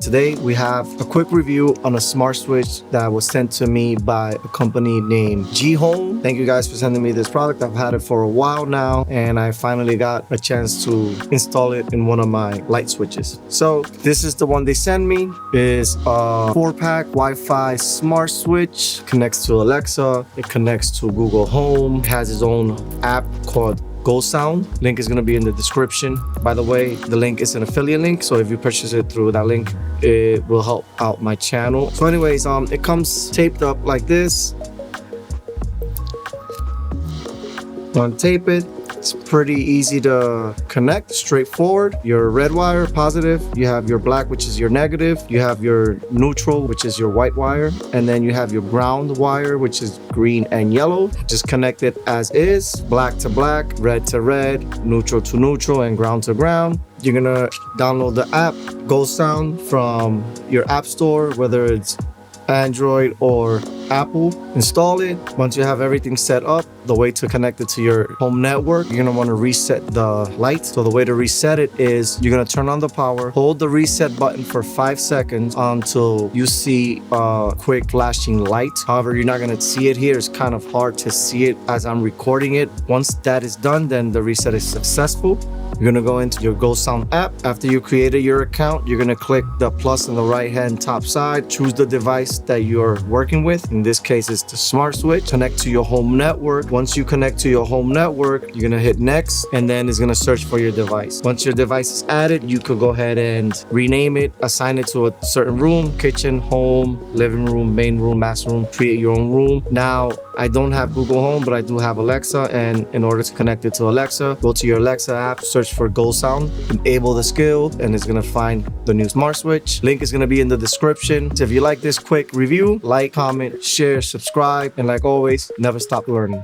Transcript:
Today we have a quick review on a smart switch that was sent to me by a company named GHome. Thank you guys for sending me this product. I've had it for a while now and I finally got a chance to install it in one of my light switches. So this is the one they sent me. It's a 4-pack Wi-Fi smart switch. Connects to Alexa. It connects to Google Home. It has its own app called GHome. Link is going to be in the description. By the way, the link is an affiliate link, so if you purchase it through that link, it will help out my channel. So anyways, it comes taped up like this. Untape it. It's pretty easy to connect, straightforward. Your red wire, positive. You have your black, which is your negative. You have your neutral, which is your white wire. And then you have your ground wire, which is green and yellow. Just connect it as is, black to black, red to red, neutral to neutral, and ground to ground. You're gonna download the app, GHome, from your app store, whether it's Android or Apple. Install it. Once you have everything set up, the way to connect it to your home network, you're gonna want to reset the light. So the way to reset it is you're gonna turn on the power, hold the reset button for 5 seconds until you see a quick flashing light. However, you're not gonna see it here. It's kind of hard to see it as I'm recording it. Once that is done, then the reset is successful. You're gonna go into your GHome app. After you created your account, you're gonna click the plus on the right hand top side, choose the device that you're working with. In this case, it's the smart switch. Connect to your home network. Once you connect to your home network, you're gonna hit next, and then it's gonna search for your device. Once your device is added, you could go ahead and rename it, assign it to a certain room: kitchen, home, living room, main room, master room. Create your own room. Now, I don't have Google Home, but I do have Alexa, and in order to connect it to Alexa, go to your Alexa app, search for GHome, enable the skill, and it's gonna find the new smart switch. Link is gonna be in the description. So if you like this quick review, like, comment, share, subscribe, and like always, never stop learning.